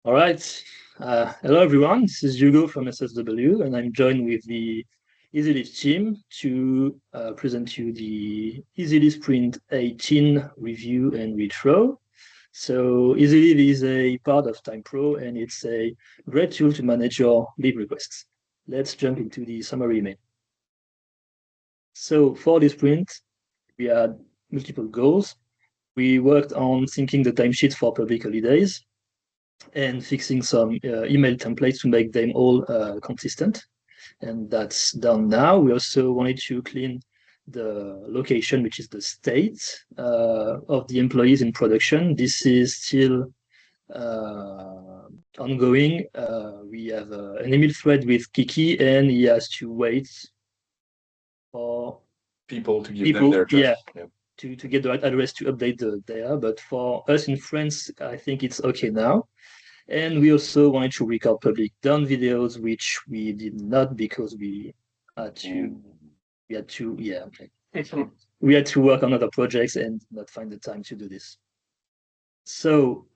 All right. Hello, everyone. This is Hugo from SSW, and I'm joined with the EasyLeave team to present you the EasyLeave Sprint 18 review and retro. So EasyLeave is a part of TimePro, and it's a great tool to manage your leave requests. Let's jump into the summary email. So for this sprint, we had multiple goals. We worked on syncing the timesheets for public holidays and fixing some email templates to make them all consistent. And that's done now. We also wanted to clean the location, which is the state of the employees in production. This is still ongoing. We have an email thread with Kiki, and he has to wait for people to give them their address. Yeah. To get the right address to update the data. But for us in France, I think it's okay now. And we also wanted to record public down videos, which we did not because we had to work on other projects and not find the time to do this. So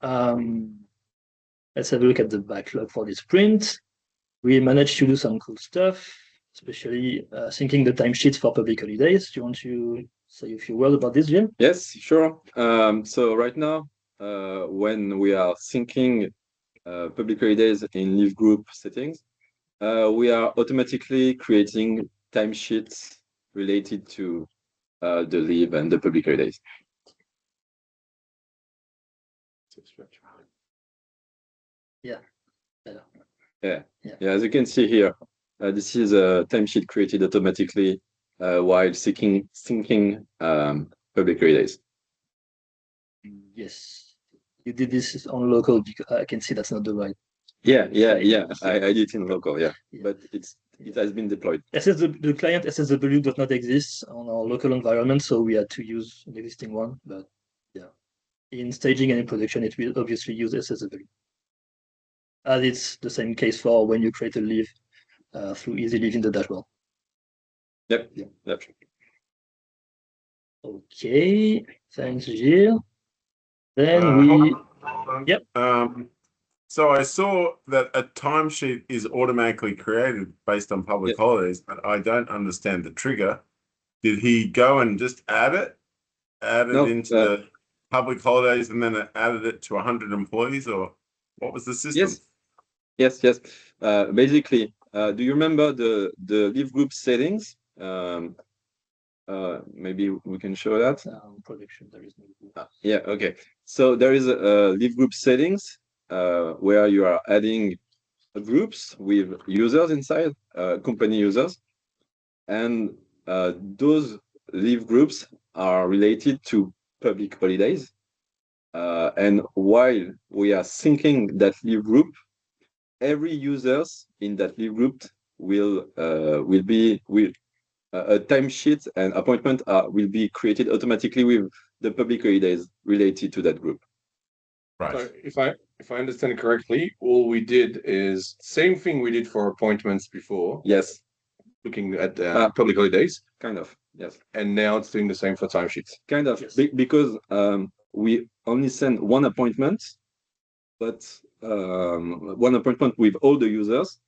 let's have a look at the backlog for this sprint. We managed to do some cool stuff, especially syncing the timesheets for public holidays. Do you want to say a few words about this, Jim? Yes, sure. So right now, when we are syncing public holidays in leave group settings, we are automatically creating timesheets related to the leave and the public holidays. Yeah. As you can see here, this is a timesheet created automatically while syncing public holidays. Yes, you did this on local because I can see that's not the right. Yeah. I did it in local, but it has been deployed. The client SSW does not exist on our local environment, so we had to use an existing one. But yeah, in staging and in production, it will obviously use SSW. As it's the same case for when you create a leave through EasyLeave in the dashboard. Yep. Okay, thanks, Gilles. Then Yep. So I saw that a timesheet is automatically created based on public holidays, but I don't understand the trigger. Did he go and just add it into the public holidays and then added it to 100 employees, or what was the system? Yes. Basically, do you remember the leave group settings? Maybe we can show that. Production, there is no group. Okay. So there is a leave group settings where you are adding groups with users inside, company users, and those leave groups are related to public holidays. And while we are syncing that leave group, every users in that leave group will be a timesheet and appointment will be created automatically with the public holidays related to that group. Right. So if I understand correctly, all we did is same thing we did for appointments before. Yes. Looking at public holidays. Kind of. Yes. And now it's doing the same for timesheets. Kind of. Yes. Because we only send one appointment, but one appointment with all the users.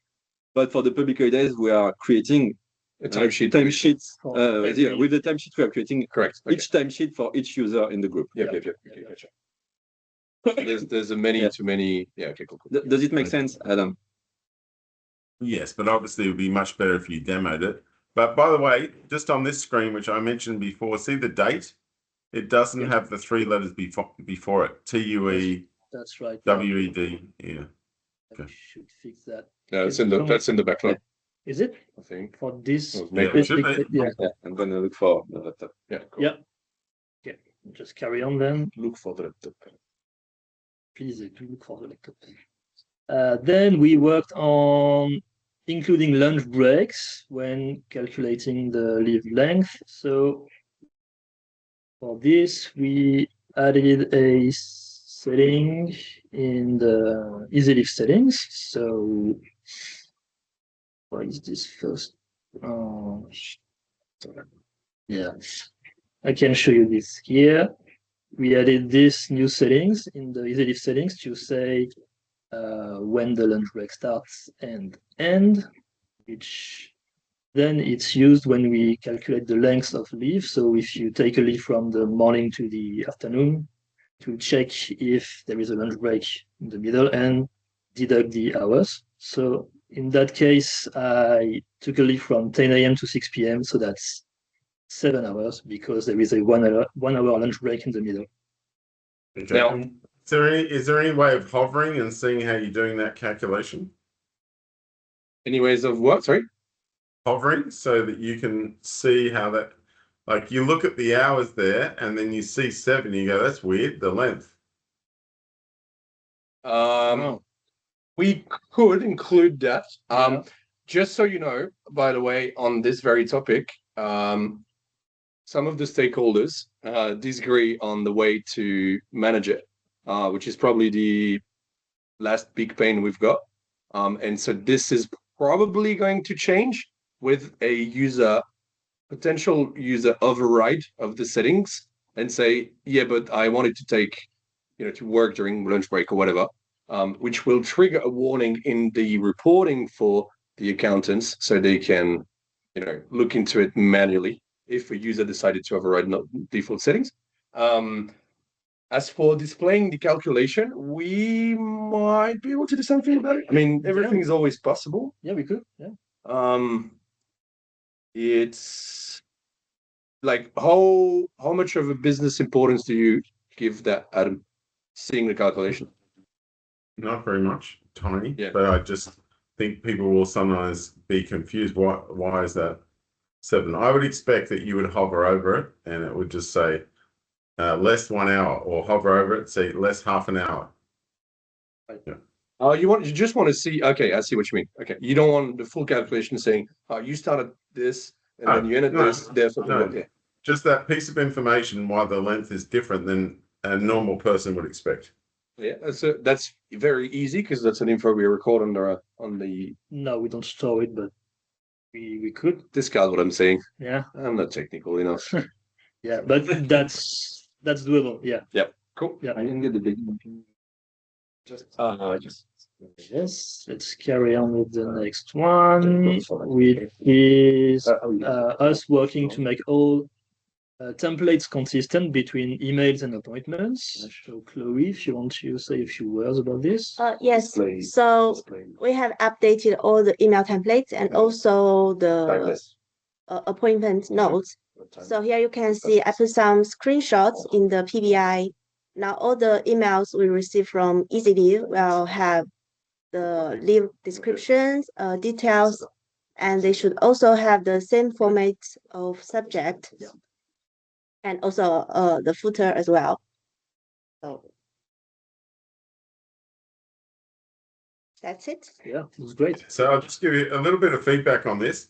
But for the public holidays, we are creating a timesheet. With the timesheet, we are creating each timesheet for each user in the group. Gotcha. There's a many to many. Yeah. Okay. Cool. Does it make sense, Adam? Yes, but obviously it would be much better if you demoed it. But by the way, just on this screen, which I mentioned before, see the date? It doesn't have the three letters before it. TUE. That's right. WED. Yeah. I should fix that. No, that's in the backlog. Is it? I think For this. It should be. Yeah. I'm gonna look for the laptop. Yeah. Cool. Yeah. Okay. Just carry on then. Look for the laptop. Please do look for the laptop. Then we worked on including lunch breaks when calculating the leave length. So for this, we added a setting in the EasyLeave settings. So what is this first? Yeah, I can show you this here. We added these new settings in the EasyLeave settings to say when the lunch break starts and end, which then it's used when we calculate the length of leave. So if you take a leave from the morning to the afternoon, to check if there is a lunch break in the middle and deduct the hours. So in that case, I took a leave from 10 a.m. to 6 p.m. So that's 7 hours because there is a 1 hour lunch break in the middle. Okay. Now- And is there any way of hovering and seeing how you're doing that calculation? Any ways of what? Sorry. Hovering so that you can see how that, like you look at the hours there and then you see 7, you go, that's weird, the length. Oh, We could include that. Yeah. Just so you know, by the way, on this very topic, some of the stakeholders disagree on the way to manage it, which is probably the last big pain we've got. And so this is probably going to change with a potential user override of the settings and say, yeah, but I wanted to take, to work during lunch break or whatever, which will trigger a warning in the reporting for the accountants so they can, look into it manually if a user decided to override default settings. As for displaying the calculation, we might be able to do something about it. I mean, everything is always possible. Yeah, we could. Yeah. It's like how much of a business importance do you give that, Adam? Seeing the calculation? Not very much, tiny. Yeah. But I just think people will sometimes be confused. Why is that 7? I would expect that you would hover over it and it would just say less 1 hour, or hover over it, say less half an hour. Yeah. Oh, you just want to see. Okay, I see what you mean. Okay, you don't want the full calculation saying, you started this and then you ended this. Therefore, no. Just that piece of information why the length is different than a normal person would expect. Yeah, that's very easy because that's an info we record on the. No, we don't store it, but we could. Discard what I'm saying. Yeah. I'm not technical enough. Yeah, but that's doable. Yeah. Yep. Cool. Yeah. I didn't get the big. Just Yes. Let's carry on with the next one, which is us working to make all templates consistent between emails and appointments. So, Chloe, if you want to say a few words about this. Yes. So we have updated all the email templates and also the appointment notes. So here you can see I put some screenshots in the PBI. Now all the emails we receive from EasyLeave will have the leave descriptions, details, and they should also have the same format of subject. And also the footer as well. So that's it. Yeah, it was great. So I'll just give you a little bit of feedback on this.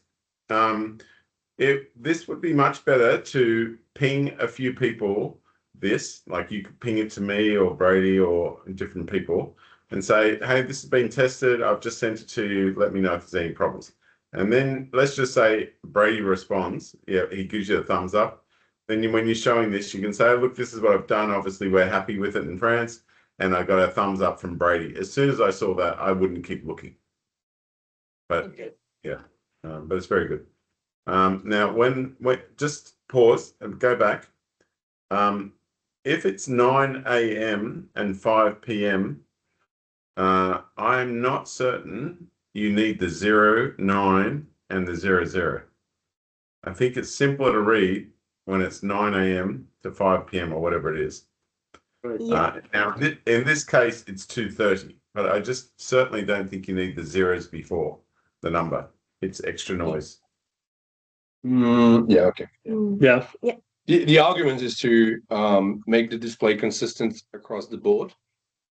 This would be much better to ping a few people this, like you could ping it to me or Brady or different people and say, hey, this has been tested. I've just sent it to you. Let me know if there's any problems. And then let's just say Brady responds. Yeah, he gives you a thumbs up. Then when you're showing this, you can say, look, this is what I've done. Obviously, we're happy with it in France. And I got a thumbs up from Brady. As soon as I saw that, I wouldn't keep looking. But yeah, but it's very good. Now, when just pause and go back. If it's 9 a.m. and 5 p.m., I'm not certain you need the 0, 9, and the 00. I think it's simpler to read when it's 9 a.m. to 5 p.m. or whatever it is. Yeah. Now, in this case, it's 2:30, but I just certainly don't think you need the zeros before the number. It's extra noise. Yeah. Okay. Yeah. The argument is to make the display consistent across the board,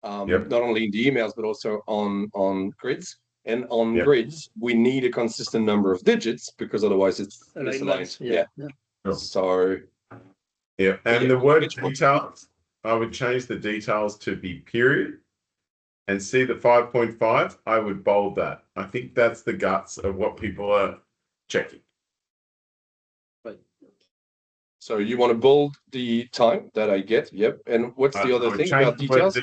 not only in the emails but also on grids. And on grids, we need a consistent number of digits because otherwise it's misaligned. Yeah. So. Yeah, and the word details, I would change the details to be period. And see the 5.5, I would bold that. I think that's the guts of what people are checking. So you want to bold the time that I get? Yep. And what's the other thing about details?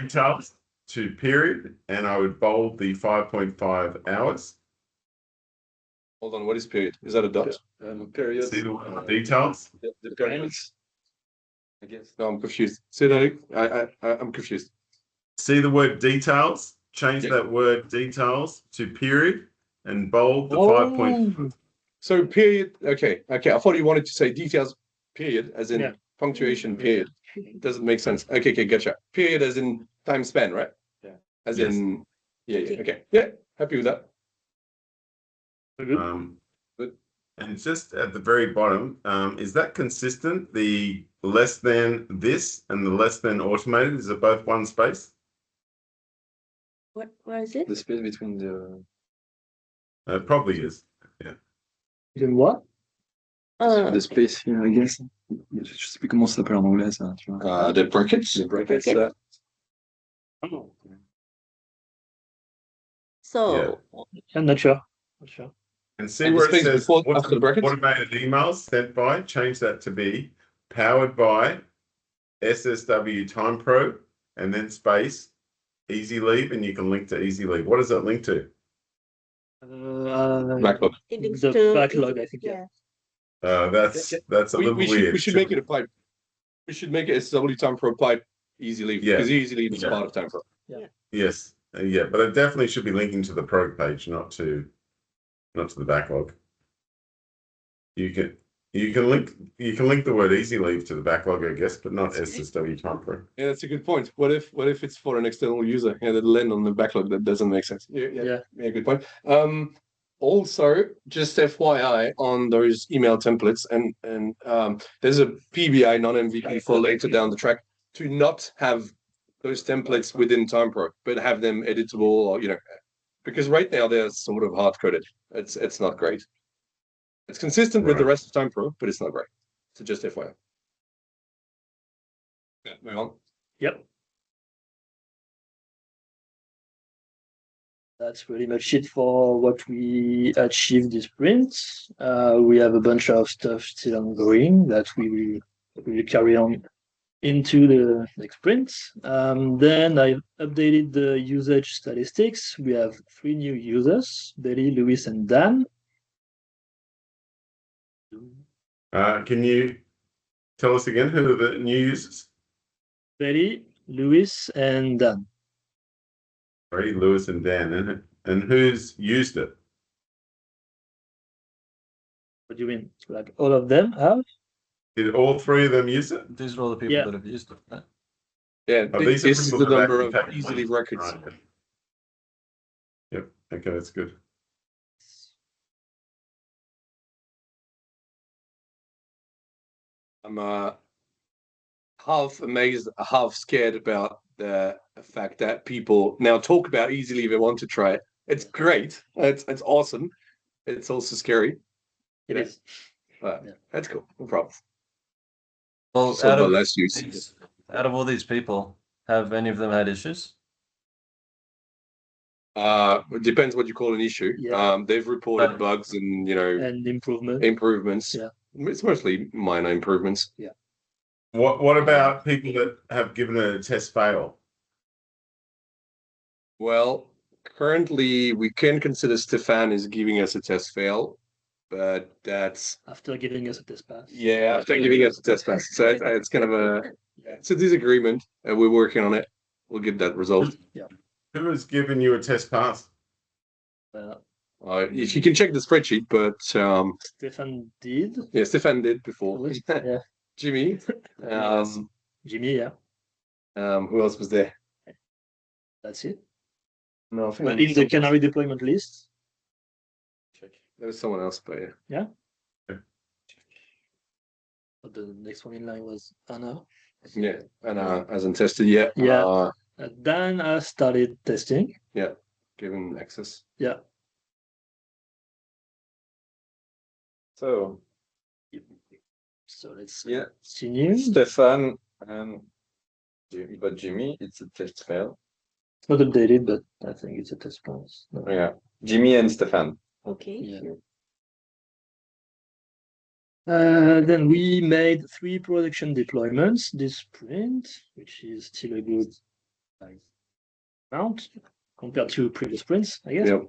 to period, and I would bold the 5.5 hours. Hold on, what is period? Is that a dot? Period. See the word details? The periods. I guess. No, I'm confused. Say that again. I'm confused. See the word details? Change Yeah. that word details to period and bold the Oh. 5.5. So period. Okay. I thought you wanted to say details. Period, as in Yeah. punctuation. Period. Doesn't make sense. Okay. Gotcha. Period, as in time span, right? Yeah. As Yes. in. Yeah. Okay. Yeah. Happy with that. Good. And just at the very bottom, is that consistent? The less than this and the less than automated, is it both one space? Where is it? The space between the. It probably is. In what? The space here, I guess. Je sais plus comment ça s'appelle en anglais, ça. Tu vois. The brackets. The brackets. Bracket. Oh. So I'm not sure. Not sure. And see And the where it space says before, after the brackets? automated emails sent by, change that to be powered by SSW TimePro and then space EasyLeave, and you can link to EasyLeave. What does that link to? Backlog. it links The to backlog, I think. Yeah. That's a little We weird. should make it a pipe. We should make it SW TimePro pipe EasyLeave, Yeah. because EasyLeave is Yeah. part of TimePro. Yes, yeah, but it definitely should be linking to the pro page, not to the backlog. You can link the word EasyLeave to the backlog, I guess, but not SSW TimePro. Yeah, that's a good point. What if it's for an external user and it'll land on the backlog? That doesn't make sense. Yeah, good point. Also, just FYI on those email templates, and there's a PBI non-MVP for later down the track to not have those templates within TimePro, but have them editable, or because right now they're sort of hard coded. It's not great. It's consistent with the rest of TimePro, but it's not great. So just FYI. Yeah, move on. Yep. That's pretty much it for what we achieved this sprint. We have a bunch of stuff still ongoing that we will carry on into the next sprint. Then I updated the usage statistics. We have 3 new users, Betty, Louis, and Dan. Can you tell us again who are the new users? Betty, Louis, and Dan. Right, Lewis and Dan, and who's used it? What do you mean? Like all of them have? Did all 3 of them use it? These are all the people Yeah. that have used it. Yeah, Oh, this these are is people the that have number of actually EasyLeave records. Right. Yep. Okay, that's good. I'm half amazed, half scared about the fact that people now talk about EasyLeave and want to try it. It's great. It's awesome. It's also scary. It is. But Yeah. that's cool. No problem. Well, So out the of, less use. out of all these people, have any of them had issues? It depends what you call an issue. Yeah. They've reported bugs and And improvement. improvements. Yeah. It's mostly minor improvements. What about people that have given it a test fail? Well, currently we can consider Stefan is giving us a test fail, but that's After giving us a test pass. after giving us a test pass. So it's kind of it's a disagreement, and we're working on it. We'll get that resolved. Who has given you a test pass? If you can check the spreadsheet, but Stefan did. yeah, Stefan did before. Yeah. Jimmy, Jimmy, yeah. who else was there? That's it. No, I think But in the Canary deployment list, there was someone else, but yeah. the next one in line was Anna. Yeah, and hasn't tested yet. Yeah. Dan has started testing. Given access. Yeah. So, So let's yeah, continue. Stefan and but Jimmy, it's a test fail. It's not updated, but I think it's a test pass. No. Yeah, Jimmy and Stefan. okay. Yeah. Then we made 3 production deployments this sprint, which is still a good amount compared to previous sprints, I guess. Yep.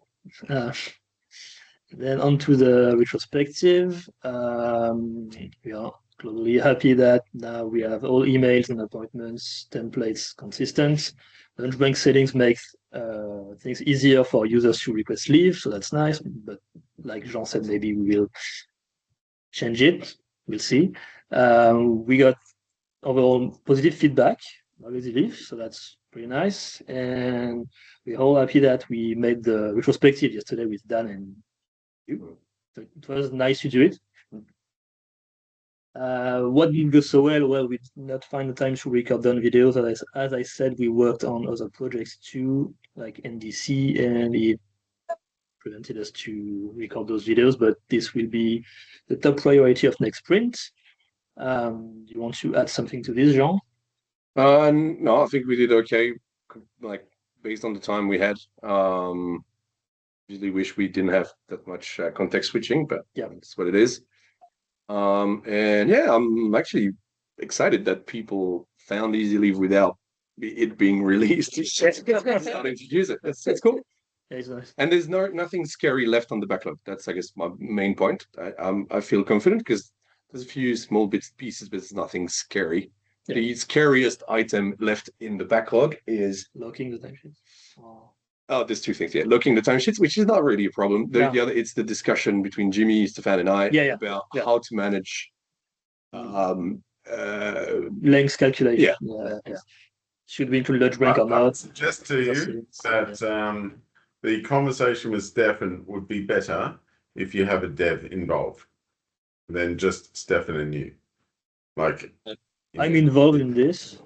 Then on to the retrospective. We are globally happy that now we have all emails and appointments templates consistent. Lunch break settings make things easier for users to request leave, so that's nice. But like Jean said, maybe we will change it. We'll see. We got overall positive feedback on EasyLeave, so that's pretty nice. And we're all happy that we made the retrospective yesterday with Dan and you. So it was nice to do it. What didn't go so well? Well, we did not find the time to record done videos. As I said, we worked on other projects too, like NDC, and it prevented us to record those videos, but this will be the top priority of next sprint. Do you want to add something to this, Jean? No, I think we did okay, like based on the time we had. Usually wish we didn't have that much context switching, but yeah, that's what it is. And yeah, I'm actually excited that people found EasyLeave without it being released. Starting to use it. That's cool. Yeah, it's nice. And there's nothing scary left on the backlog. That's, I guess, my main point. I feel confident because there's a few small pieces, but there's nothing scary. Yeah. The scariest item left in the backlog is locking the timesheets. Oh, there's two things. Yeah, locking the timesheets, which is not really a problem. The other, it's the discussion between Jimmy, Stefan, and I about how to manage length calculation. Yeah. Should we include lunch break or not? I suggest to you that the conversation with Stefan would be better if you have a dev involved than just Stefan and you. Like, I'm involved in this,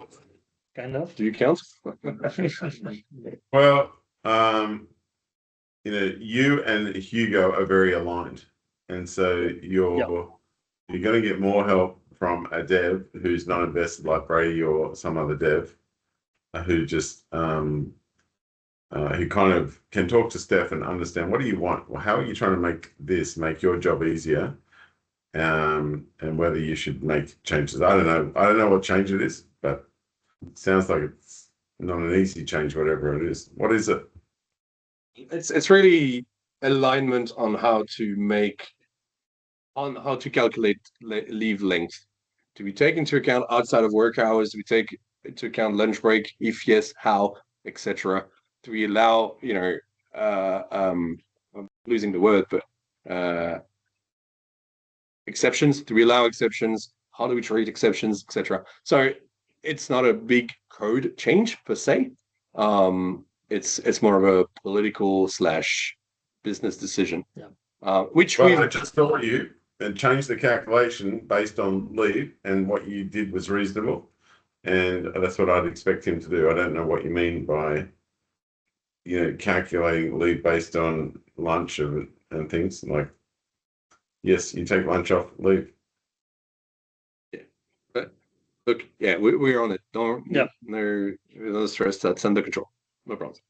kind of. Do you count? Well, you and Hugo are very aligned, and so you're going to get more help from a dev who's not invested like Brady or some other dev who just who kind of can talk to Steph and understand, what do you want? Well, how are you trying to make your job easier? And whether you should make changes. I don't know what change it is, but it sounds like it's not an easy change, whatever it is. What is it? It's really alignment on how to calculate leave length. Do we take into account outside of work hours? Do we take into account lunch break? If yes, how, etc. Do we allow, I'm losing the word, but exceptions? Do we allow exceptions? How do we treat exceptions, etc.? So it's not a big code change per se. It's more of a political / business decision. Which I just told you and changed the calculation based on leave, and what you did was reasonable, and that's what I'd expect him to do. I don't know what you mean by calculating leave based on lunch and things. Like, yes, you take lunch off, leave. Yeah, but look, we're on it. No stress. That's under control. No problem.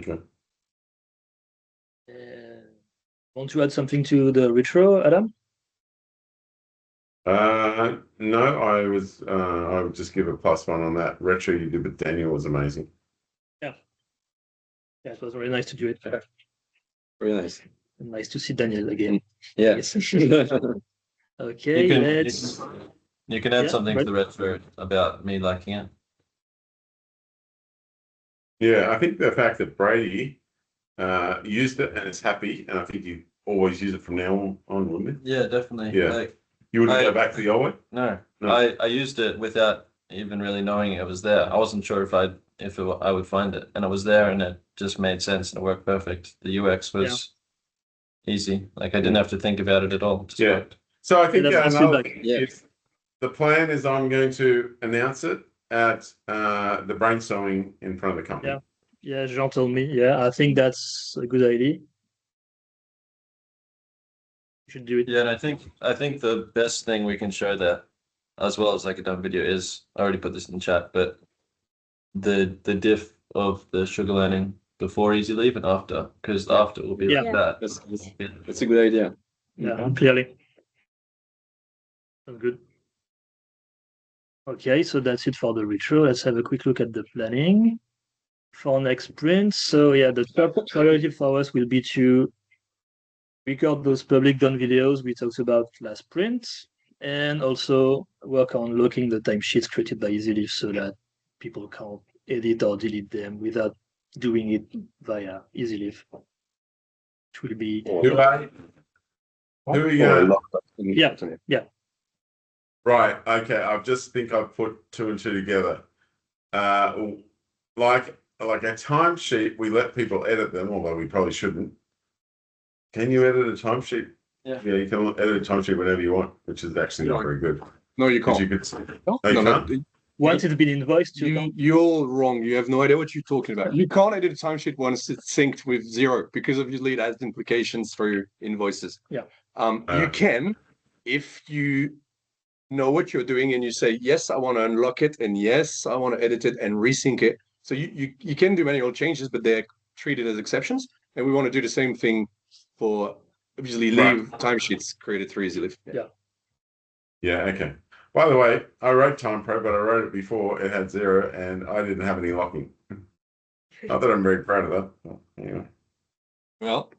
Okay. Want to add something to the retro, Adam? No, I would just give a +1 on that. Retro you did with Daniel was amazing. Yeah, it was really nice to do it. Very nice. And nice to see Daniel again. Yeah. Yes. Okay, you can add something to the retro about me liking it. Yeah, I think the fact that Brady used it and is happy, and I think you always use it from now on, wouldn't you? Yeah, definitely. Yeah. You wouldn't go back to the old way? No. I used it without even really knowing it was there. I wasn't sure if I would find it, and it was there, and it just made sense and it worked perfect. The UX was easy. Like, I didn't have to think about it at all. It just worked. So I think the plan is I'm going to announce it at the brainstorming in front of the company. Yeah, Jean told me. Yeah, I think that's a good idea. You should do it. Yeah, and I think the best thing we can show there, as well as like a dumb video, is, I already put this in the chat, but the diff of the sugar learning before EasyLeave and after, because after will be like that. That's a good idea. Yeah, clearly. That's good. Okay, so that's it for the retro. Let's have a quick look at the planning. for next sprint. So yeah, the top priority for us will be to record those public done videos we talked about last sprint, and also work on locking the timesheets created by EasyLeave so that people can't edit or delete them without doing it via EasyLeave. It will be Who are you going? yeah. Right. Okay. I just think I've put two and two together. Like a timesheet, we let people edit them, although we probably shouldn't. Can you edit a timesheet? Yeah. Yeah, you can edit a timesheet whenever you want, which is actually not very good. No, you Because can't. you could. No, you no, can't? Once it's been invoiced, you can't. You're wrong. You have no idea what you're talking about. You can't edit a timesheet once it's synced with Zero because obviously it has implications for your invoices. Yeah. You can, if you know what you're doing and you say, yes, I want to unlock it, and yes, I want to edit it and resync it. So you can do manual changes, but they're treated as exceptions. And we want to do the same thing for obviously leave timesheets created through EasyLeave. Yeah. Yeah, okay. By the way, I wrote TimePro, but I wrote it before it had Zero and I didn't have any locking. Not that I'm very proud of that. But anyway. Well,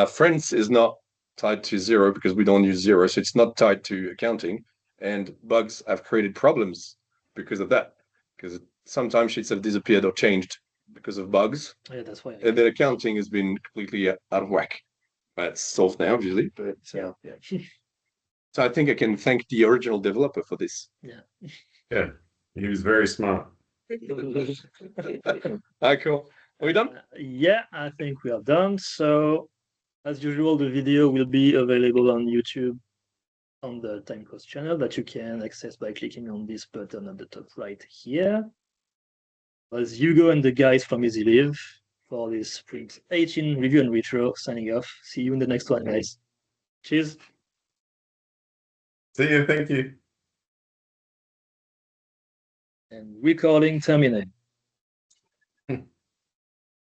Friends is not tied to Zero because we don't use Zero, so it's not tied to accounting. And bugs have created problems because of that. Because some timesheets have disappeared or changed because of bugs. Yeah, that's why. And then accounting has been completely out of whack. It's solved now, obviously. But Yeah. so I think I can thank the original developer for this. Yeah, he was very smart. Cool. Are we done? Yeah, I think we are done. So, as usual, the video will be available on YouTube on the TimePro channel that you can access by clicking on this button at the top right here. As Hugo and the guys from EasyLeave for this Sprint 18 review and retro signing off. See you in the next one, guys. Cheers. See you. Thank you. And recording terminated.